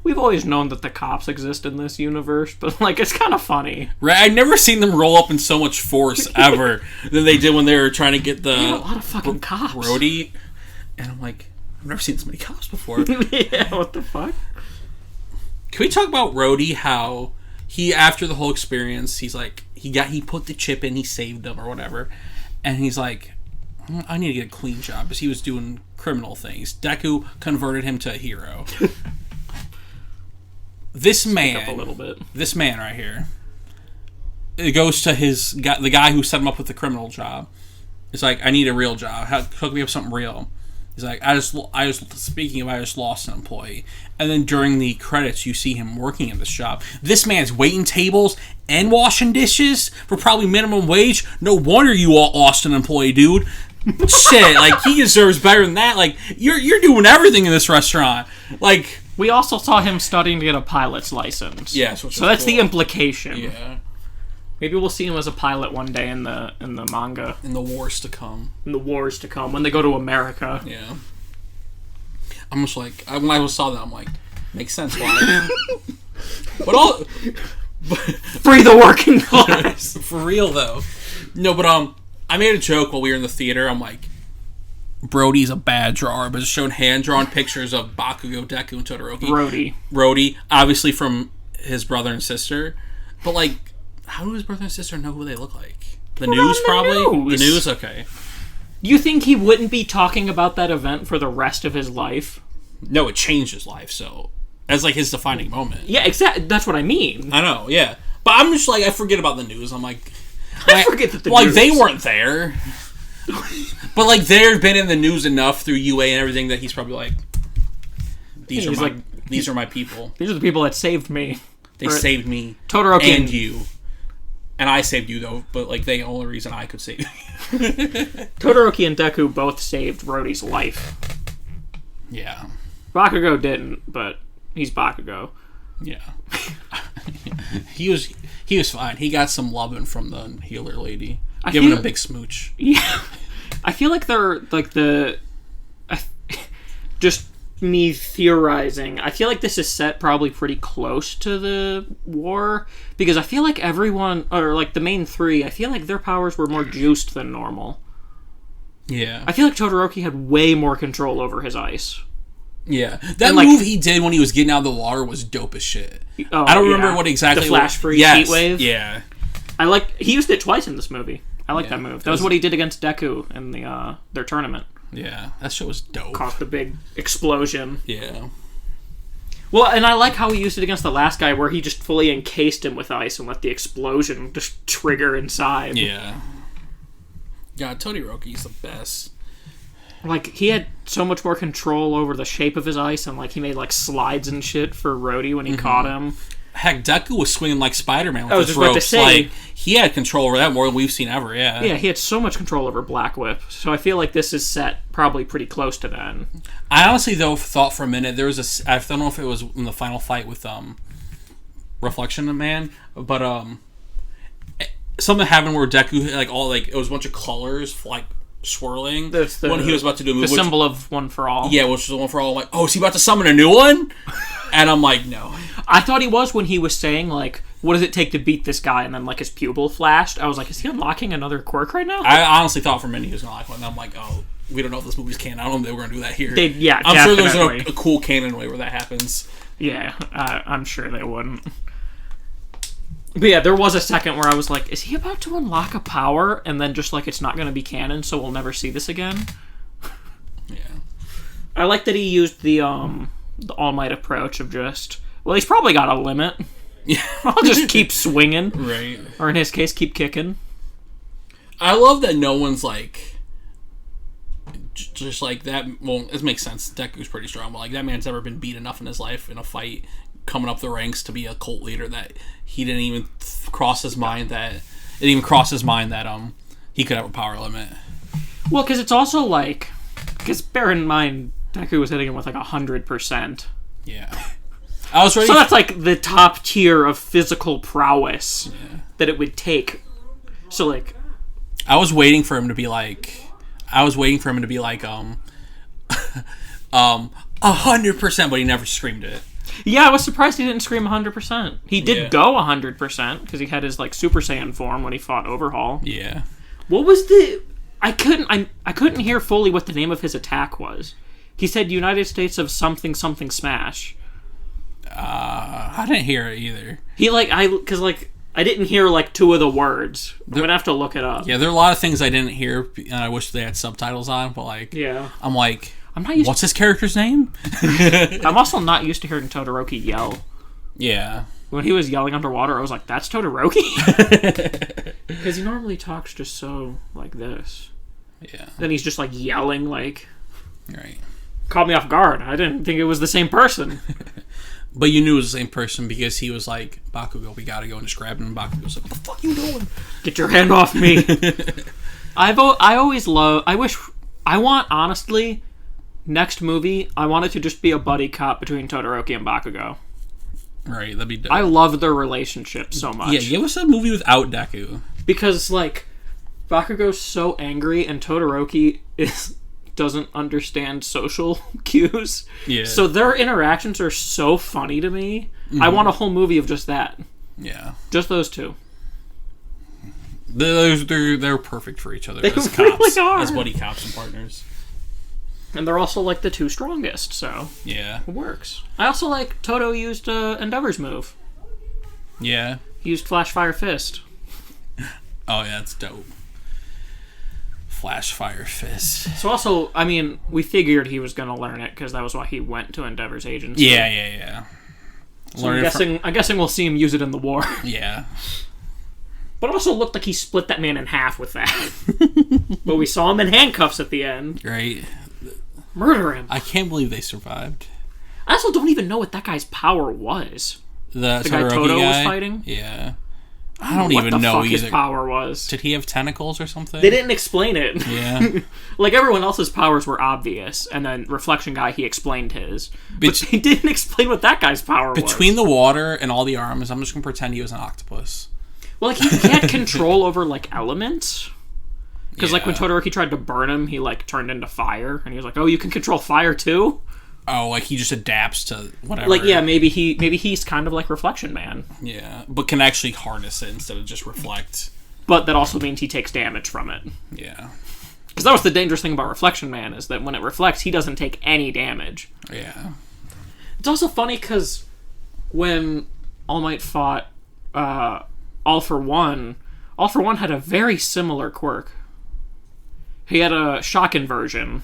S2: we've always known that the cops exist in this universe, but, like, it's kind of funny.
S1: Right, I've never seen them roll up in so much force ever than they did when they were trying to get the...
S2: They have a lot of fucking cops.
S1: Brody. And I'm like, I've never seen this many cops before.
S2: Yeah, what the fuck?
S1: Can we talk about Rhodey, how he, after the whole experience, he's like, he put the chip in, he saved them or whatever, and he's like, I need to get a clean job, because he was doing criminal things. Deku converted him to a hero. This man,
S2: up a little bit.
S1: This man right here, it goes to the guy who set him up with the criminal job. It's like, I need a real job. Hook me up something real. He's like, I just lost an employee. And then during the credits, you see him working in this job. This man's waiting tables and washing dishes for probably minimum wage. No wonder you all lost an employee, dude. Shit, like, he deserves better than that. Like, you're doing everything in this restaurant. Like,
S2: we also saw him studying to get a pilot's license.
S1: Yeah,
S2: so that's cool. The implication.
S1: Yeah.
S2: Maybe we'll see him as a pilot one day in the manga.
S1: In the wars to come.
S2: In the wars to come, when they go to America.
S1: Yeah. I'm just like, when I saw that, I'm like, makes sense why. But
S2: free the working class.
S1: For real though. No, but I made a joke while we were in the theater. I'm like, Brody's a bad drawer, but it's shown hand-drawn pictures of Bakugo, Deku, and Todoroki. Rhodey, obviously from his brother and sister. But, like, how do his brother and sister know who they look like? The news, probably? The news? Okay.
S2: You think he wouldn't be talking about that event for the rest of his life?
S1: No, it changed his life, so... That's, like, his defining moment.
S2: Yeah, exactly. That's what I mean.
S1: I know, yeah. But I'm just, like, I forget about the news. I'm like...
S2: I forget that the news...
S1: Like, they weren't there. But, like, they've been in the news enough through UA and everything that he's probably like... These are my people.
S2: These are the people that saved me.
S1: They saved me.
S2: Todoroki
S1: and you. And I saved you, though, but, like, the only reason I could save you.
S2: Todoroki and Deku both saved Rhodey's life.
S1: Yeah.
S2: Bakugo didn't, but he's Bakugo.
S1: Yeah. He was fine. He got some loving from the healer lady. Giving him a big smooch.
S2: Yeah. I feel like they're, like, just me theorizing, I feel like this is set probably pretty close to the war, because I feel like everyone, or like the main three, I feel like their powers were more juiced than normal.
S1: Yeah.
S2: I feel like Todoroki had way more control over his ice.
S1: Yeah. That move he did when he was getting out of the water was dope as shit.
S2: Oh,
S1: I don't remember what exactly...
S2: The flash freeze heat wave?
S1: Yeah.
S2: He used it twice in this movie. I like that move. That was what he did against Deku in their tournament.
S1: Yeah, that shit was dope.
S2: Caused the big explosion.
S1: Yeah.
S2: Well, and I like how he used it against the last guy, where he just fully encased him with ice and let the explosion just trigger inside.
S1: Yeah. God, Todoroki's the best.
S2: Like, he had so much more control over the shape of his ice, and, like, he made, like, slides and shit for Rhodey when he caught him.
S1: Heck, Deku was swinging like Spider-Man with
S2: I was
S1: his
S2: just about to
S1: ropes.
S2: say,
S1: like, he had control over that more than we've seen ever, yeah.
S2: Yeah, he had so much control over Black Whip, so I feel like this is set probably pretty close to that.
S1: I honestly, though, thought for a minute, there was I don't know if it was in the final fight with Reflection Man, but something happened where Deku, like, all, like, it was a bunch of colors, like, swirling when he was about to do a move.
S2: The symbol of One for All.
S1: Yeah, which was the One for All. I'm like, oh, is he about to summon a new one? And I'm like, no.
S2: I thought he was when he was saying, like, what does it take to beat this guy? And then, like, his pupil flashed. I was like, is he unlocking another quirk right now?
S1: I honestly thought for a minute he was going to unlock one. And I'm like, oh, we don't know if this movie's canon. I don't know if they were going to do that here. I'm sure there's a cool canon way where that happens.
S2: Yeah, I'm sure they wouldn't. But yeah, there was a second where I was like, is he about to unlock a power? And then just, like, it's not going to be canon, so we'll never see this again?
S1: Yeah.
S2: I like that he used the All Might approach of just, well, he's probably got a limit.
S1: Yeah.
S2: I'll just keep swinging.
S1: Right.
S2: Or in his case, keep kicking.
S1: I love that no one's like, just like that. Well, it makes sense. Deku's pretty strong, but like that man's never been beat enough in his life in a fight, coming up the ranks to be a cult leader, that he didn't even cross his mind that he could have a power limit.
S2: Well, because it's also like, because bear in mind, Deku was hitting him with like 100%.
S1: Yeah. I was ready.
S2: So that's like the top tier of physical prowess that it would take. So like,
S1: I was waiting for him to be like, 100%, but he never screamed it.
S2: Yeah, I was surprised he didn't scream 100%. He did go 100% because he had his like Super Saiyan form when he fought Overhaul.
S1: Yeah.
S2: What was the? I couldn't hear fully what the name of his attack was. He said United States of something smash.
S1: I didn't hear it either.
S2: I didn't hear like two of the words. I'm gonna have to look it up.
S1: Yeah, there are a lot of things I didn't hear, and I wish they had subtitles on. But like, I'm like, I'm not used. What's his character's name?
S2: I'm also not used to hearing Todoroki yell.
S1: Yeah.
S2: When he was yelling underwater, I was like, "That's Todoroki," because he normally talks just so like this.
S1: Yeah.
S2: Then he's just like yelling like.
S1: Right.
S2: Caught me off guard. I didn't think it was the same person.
S1: But you knew it was the same person because he was like, Bakugo, we gotta go, and just grabbed him, and Bakugo was like, what the fuck are you doing?
S2: Get your hand off me. Honestly, next movie, I want it to just be a buddy cop between Todoroki and Bakugo.
S1: Right, that'd be dope.
S2: I love their relationship so much.
S1: Yeah, give us a movie without Deku.
S2: Because, like, Bakugo's so angry, and Todoroki doesn't understand social cues. Yeah. So their interactions are so funny to me. Mm-hmm. I want a whole movie of just that.
S1: Yeah.
S2: Just those two.
S1: They're perfect for each other.
S2: They
S1: as
S2: really
S1: cops,
S2: are.
S1: as buddy cops and partners.
S2: And they're also like the two strongest, so
S1: yeah,
S2: it works. I also like Todo used Endeavor's move.
S1: Yeah.
S2: He used Flash Fire Fist.
S1: Oh yeah, that's dope. Flash Fire Fist.
S2: So also, I mean, we figured he was going to learn it because that was why he went to Endeavor's agency.
S1: Yeah.
S2: So I'm guessing we'll see him use it in the war.
S1: Yeah.
S2: But it also looked like he split that man in half with that. But we saw him in handcuffs at the end.
S1: Right.
S2: Murder him.
S1: I can't believe they survived.
S2: I also don't even know what that guy's power was.
S1: The
S2: guy
S1: Todoroki
S2: Toto was
S1: guy?
S2: fighting?
S1: Yeah. I don't
S2: What
S1: even
S2: the
S1: know
S2: fuck his
S1: either.
S2: power was.
S1: Did he have tentacles or something?
S2: They didn't explain it.
S1: Yeah.
S2: Like, everyone else's powers were obvious, and then Reflection Guy, he explained his. But he didn't explain what that guy's power was.
S1: Between the water and all the arms, I'm just going to pretend he was an octopus.
S2: Well, like, he had control over, like, elements. Because, like, when
S1: Yeah.
S2: Todoroki tried to burn him, he, like, turned into fire. And he was like, oh, you can control fire, too?
S1: Oh, like he just adapts to whatever.
S2: Like, yeah, maybe he's kind of like Reflection Man.
S1: Yeah, but can actually harness it instead of just reflect.
S2: But that also means he takes damage from it.
S1: Yeah.
S2: Because that was the dangerous thing about Reflection Man, is that when it reflects, he doesn't take any damage.
S1: Yeah.
S2: It's also funny because when All Might fought All For One had a very similar quirk. He had a shock inversion.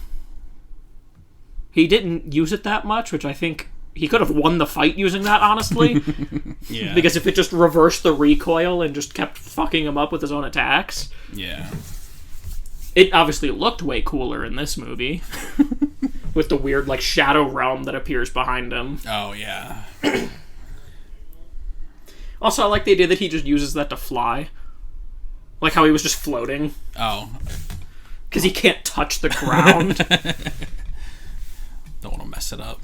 S2: He didn't use it that much, which I think he could have won the fight using that, honestly.
S1: Yeah.
S2: Because if it just reversed the recoil and just kept fucking him up with his own attacks.
S1: Yeah.
S2: It obviously looked way cooler in this movie. With the weird, like, shadow realm that appears behind him.
S1: Oh, yeah.
S2: Also, I like the idea that he just uses that to fly. Like how he was just floating.
S1: Oh.
S2: Because he can't touch the ground.
S1: Don't want to mess it up.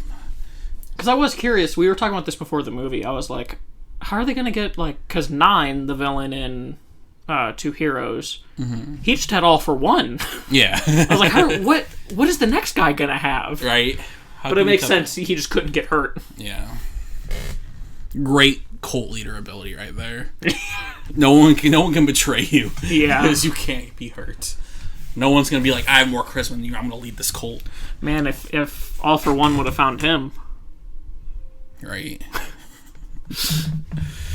S2: Because I was curious, we were talking about this before the movie. I was like, how are they going to get, like, because Nine, the villain in Two Heroes, he just had All For One.
S1: Yeah.
S2: I was like, what is the next guy going to have?
S1: Right?
S2: But it makes sense. He just couldn't get hurt.
S1: Yeah. Great cult leader ability right there. No one can betray you.
S2: Yeah.
S1: Because you can't be hurt. No one's going to be like, I have more charisma than you, I'm going to lead this cult.
S2: Man, if All For One would have found him.
S1: Right.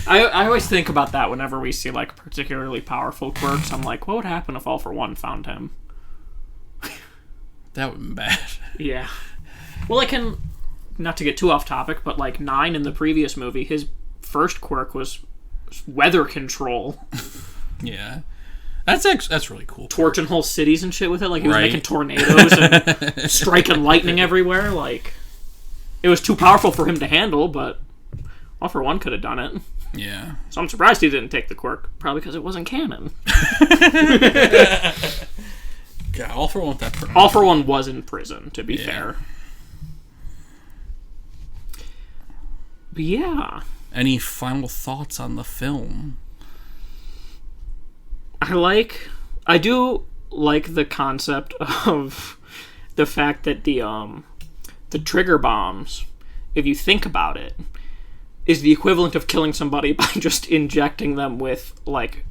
S2: I always think about that whenever we see, like, particularly powerful quirks. I'm like, what would happen if All For One found him?
S1: That would have been bad.
S2: Yeah. Well, I can, not to get too off topic, but, like, Nine in the previous movie, his first quirk was weather control.
S1: Yeah. That's really cool.
S2: Torching whole cities and shit with it. Like, he was
S1: Right.
S2: making tornadoes and striking lightning everywhere. Like, it was too powerful for him to handle, but All For One could have done it.
S1: Yeah.
S2: So I'm surprised he didn't take the quirk. Probably because it wasn't canon.
S1: God, All For One with that.
S2: All For One was in prison, to be fair. But yeah.
S1: Any final thoughts on the film?
S2: I do like the concept of the fact that the trigger bombs, if you think about it, is the equivalent of killing somebody by just injecting them with, like,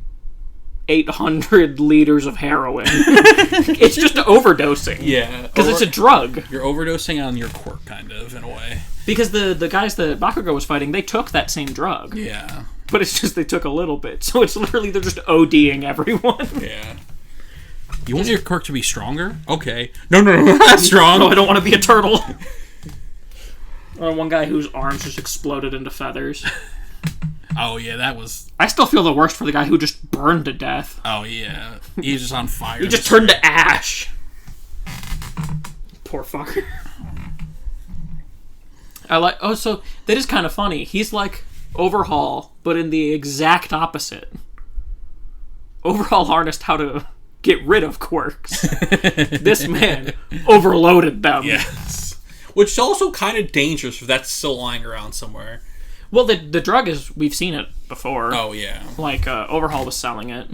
S2: 800 liters of heroin. It's just overdosing.
S1: Yeah.
S2: Because it's a drug.
S1: You're overdosing on your quirk, kind of, in a way.
S2: Because the guys that Bakugo was fighting, they took that same drug.
S1: Yeah.
S2: But it's just they took a little bit. So it's literally they're just ODing everyone.
S1: Yeah. You want your quirk to be stronger? Okay. No, not strong.
S2: No, I don't want to be a turtle. Or one guy whose arms just exploded into feathers.
S1: Oh, yeah, that was...
S2: I still feel the worst for the guy who just burned to death.
S1: Oh, yeah. He's just on fire.
S2: He just turned to ash. Poor fucker. So that is kind of funny. He's like Overhaul, but in the exact opposite. Overhaul harnessed how to get rid of quirks. This man overloaded them.
S1: Yes. Which is also kind of dangerous if that's still lying around somewhere.
S2: Well, the drug is, we've seen it before.
S1: Oh, yeah.
S2: Like, Overhaul was selling it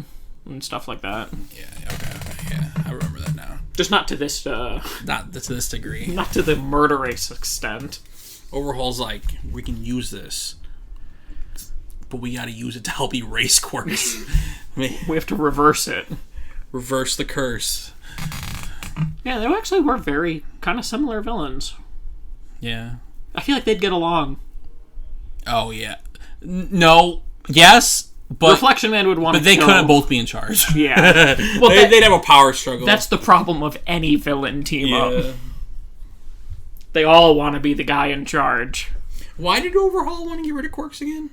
S2: and stuff like that.
S1: Yeah, okay, yeah. I remember that now.
S2: Just not to this,
S1: Not to this degree.
S2: not to the murderous extent.
S1: Overhaul's like, we can use this, but we gotta use it to help erase quirks. I mean,
S2: We have to reverse it.
S1: reverse the curse.
S2: Yeah, they actually were very kind of similar villains.
S1: Yeah.
S2: I feel like they'd get along.
S1: Oh, yeah. No. Yes, but...
S2: Reflection Man would want to
S1: But they
S2: kill.
S1: couldn't both be in charge.
S2: Yeah. Well,
S1: They'd have a power struggle.
S2: that's the problem of any villain team up. They all want to be the guy in charge.
S1: Why did Overhaul want to get rid of quirks again?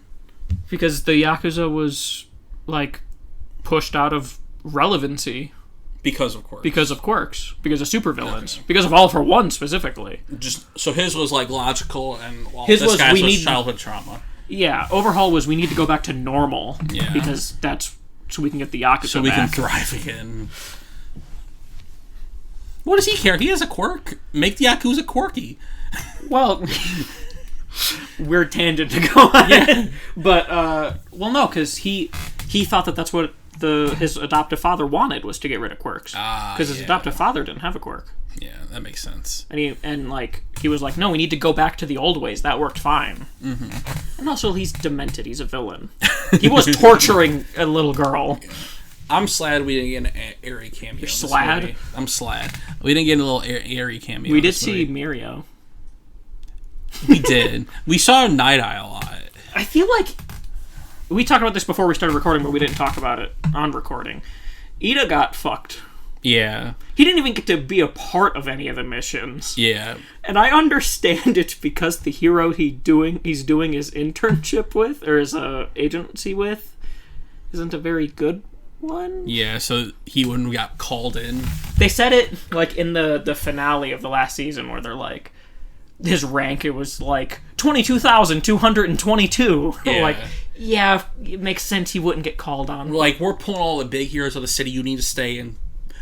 S2: Because the Yakuza was, like, pushed out of relevancy.
S1: Because of quirks.
S2: Because of quirks. Because of supervillains. Okay. Because of All For One, specifically.
S1: Just so his was, like, logical, and
S2: His
S1: this
S2: was,
S1: guy's
S2: we
S1: was
S2: need-
S1: childhood trauma.
S2: Yeah, overhaul was we need to go back to normal.
S1: Yeah.
S2: Because that's so we can get the Yakuza
S1: So we can
S2: back.
S1: thrive again. What does he care? He has a quirk. Make the Yakuza quirky.
S2: Well, weird tangent to go on. Yeah. But, well, no, because he thought that that's what his adoptive father wanted, was to get rid of quirks. Because his adoptive father didn't have a quirk.
S1: Yeah, that makes sense.
S2: And he was like, no, we need to go back to the old ways. That worked fine. Mm-hmm. And also, he's demented. He's a villain. He was torturing a little girl.
S1: I'm glad we didn't get an airy cameo.
S2: You're slad?
S1: I'm slad. We didn't get a little airy cameo.
S2: We did see Mirio.
S1: We did. We saw Night Eye a lot.
S2: I feel like we talked about this before we started recording, but we didn't talk about it on recording. Ida got fucked.
S1: Yeah.
S2: He didn't even get to be a part of any of the missions.
S1: Yeah.
S2: And I understand it because the hero he's doing his internship with, or his agency with, isn't a very good one.
S1: Yeah, so he wouldn't have got called in.
S2: They said it like in the finale of the last season where they're like, his rank, it was like 22,222.
S1: Yeah.
S2: Like, yeah, it makes sense he wouldn't get called on.
S1: Like, we're pulling all the big heroes of the city. You need to stay, and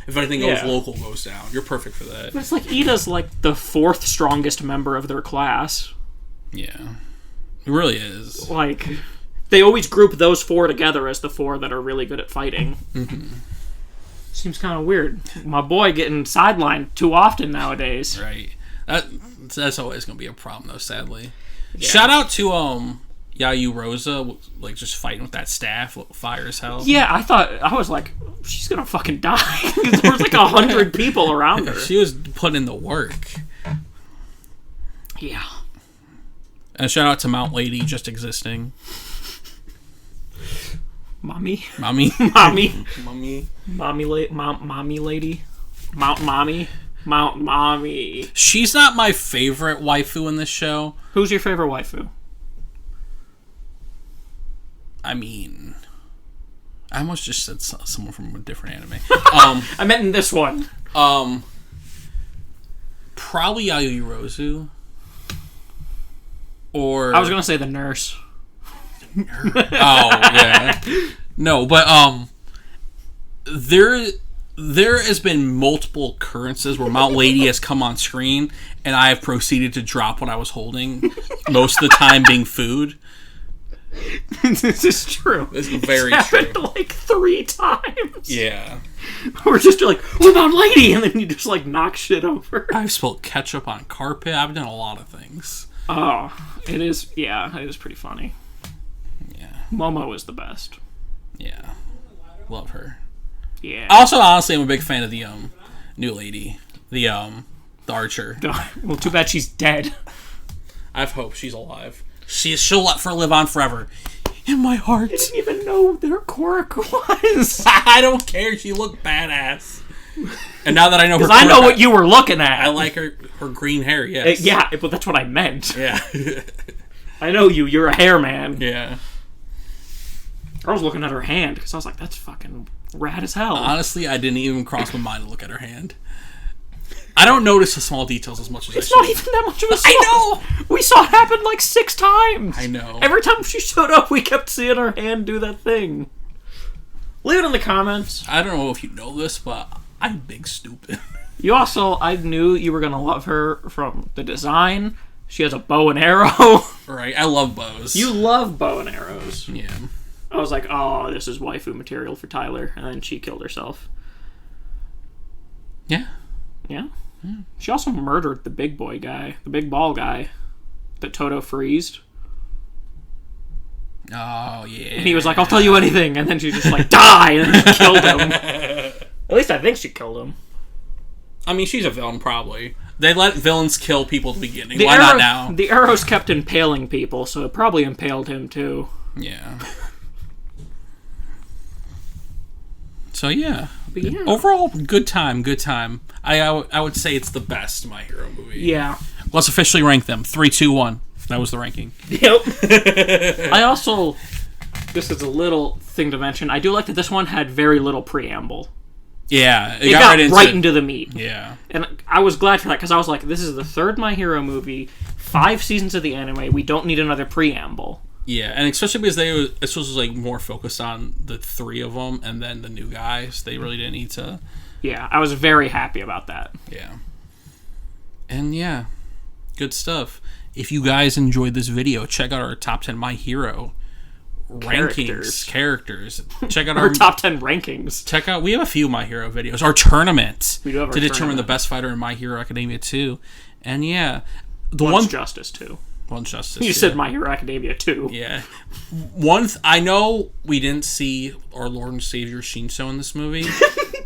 S1: if anything goes, local goes down. You're perfect for that.
S2: But it's like Ida's like the fourth strongest member of their class.
S1: Yeah. It really is.
S2: Like, they always group those four together as the four that are really good at fighting. Mm-hmm. Seems kind of weird. My boy getting sidelined too often nowadays.
S1: Right. That's always going to be a problem, though, sadly. Yeah. Shout out to Yayu Rosa, like, just fighting with that staff, fire as hell.
S2: Yeah, I was like, she's going to fucking die. There was like 100 people around her.
S1: She was putting in the work.
S2: Yeah.
S1: And shout out to Mount Lady just existing.
S2: Mommy.
S1: Mommy
S2: Lady. Mount Mommy.
S1: She's not my favorite waifu in this show.
S2: Who's your favorite waifu?
S1: I mean, I almost just said someone from a different anime.
S2: I meant in this one.
S1: Probably Yayu Rozu. Or
S2: I was gonna say the nurse.
S1: Oh yeah. No, but there has been multiple occurrences where Mount Lady has come on screen and I have proceeded to drop what I was holding, most of the time being food.
S2: This is true.
S1: This is very
S2: it's
S1: true.
S2: Happened like 3 times.
S1: Yeah.
S2: We're just like, oh, Mount Lady, and then you just like knock shit over.
S1: I've spilled ketchup on carpet. I've done a lot of things.
S2: Oh, it is pretty funny.
S1: Yeah.
S2: Momo is the best.
S1: Yeah. Love her.
S2: Yeah.
S1: Also, honestly, I'm a big fan of the new lady. The Archer.
S2: Well, too bad she's dead.
S1: I have hope she's alive. She'll let her live on forever. In my heart.
S2: I didn't even know their quirk was.
S1: I don't care. She looked badass. And now that I know her,
S2: I know what you were looking at.
S1: I like her green hair. Yes.
S2: Yeah, but that's what I meant.
S1: Yeah.
S2: I know you. You're a hair man.
S1: Yeah.
S2: I was looking at her hand because I was like, that's fucking rad as hell.
S1: Honestly, I didn't even cross my mind to look at her hand. I don't notice the small details as much as
S2: it's not even that much of a small.
S1: I know!
S2: We saw it happen like 6 times.
S1: I know.
S2: Every time she showed up, we kept seeing her hand do that thing. Leave it in the comments.
S1: I don't know if you know this, but I'm big stupid.
S2: I knew you were going to love her from the design. She has a bow and arrow.
S1: Right, I love bows.
S2: You love bow and arrows.
S1: Yeah.
S2: I was like, oh, this is waifu material for Tyler. And then she killed herself.
S1: Yeah.
S2: Yeah. She also murdered the big boy guy, the big ball guy that Toto freezed.
S1: Oh, yeah.
S2: And he was like, I'll tell you anything. And then she just like, die! And then she killed him. At least I think she killed him.
S1: I mean, she's a villain, probably. They let villains kill people at the beginning. Why not now?
S2: The arrows kept impaling people, so it probably impaled him too.
S1: Yeah. So yeah.
S2: But yeah.
S1: Overall, good time. I would say it's the best My Hero movie.
S2: Yeah.
S1: Let's officially rank them. 3, 2, 1. That was the ranking.
S2: Yep. I also, this is a little thing to mention, I do like that this one had very little preamble.
S1: Yeah.
S2: It got right into the meat.
S1: Yeah.
S2: And I was glad for that, because I was like, this is the 3rd My Hero movie, 5 seasons of the anime, we don't need another preamble.
S1: Yeah, and especially because this was like more focused on the three of them and then the new guys. They really didn't need to.
S2: Yeah, I was very happy about that.
S1: Yeah. And yeah, good stuff. If you guys enjoyed this video, check out our top 10 My Hero characters. Check out
S2: our top 10 rankings.
S1: We have a few My Hero videos. Our tournament.
S2: We do have our
S1: to determine
S2: tournament.
S1: the best fighter in My Hero Academia 2. And yeah,
S2: One's Justice 2.
S1: One's Justice.
S2: You said My Hero Academia 2.
S1: Yeah. I know we didn't see our Lord and Savior Shinso in this movie,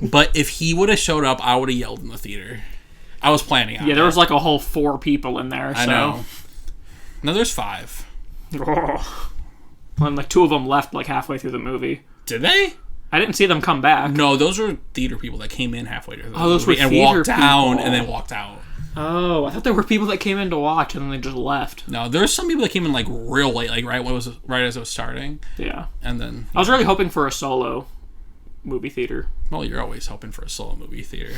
S1: but if he would have showed up, I would have yelled in the theater. I was planning on it.
S2: Yeah, there was like a whole 4 people in there.
S1: I know. No, there's 5.
S2: Oh. And like 2 of them left like halfway through the movie.
S1: Did they?
S2: I didn't see them come back.
S1: No, those were theater people that came in halfway through the movie.
S2: Those were
S1: and
S2: theater
S1: walked down
S2: people.
S1: and then walked out.
S2: Oh, I thought there were people that came in to watch and then they just left.
S1: No, there were some people that came in like real late, like right as it was starting.
S2: Yeah.
S1: And then
S2: I was really hoping for a solo movie theater.
S1: Well, you're always hoping for a solo movie theater.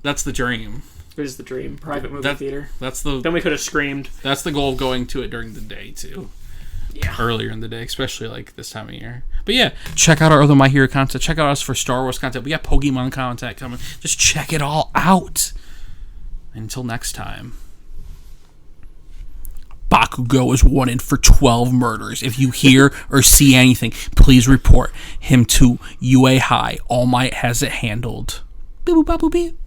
S1: That's the dream.
S2: It is the dream. Private movie theater.
S1: Then
S2: we could have screamed.
S1: That's the goal of going to it during the day too.
S2: Yeah.
S1: Earlier in the day, especially like this time of year. But yeah, check out our other My Hero content. Check out us for Star Wars content. We got Pokemon content coming. Just check it all out. Until next time. Bakugo is wanted for 12 murders. If you hear or see anything, please report him to UA High. All Might has it handled. Beep boop, boop, beep.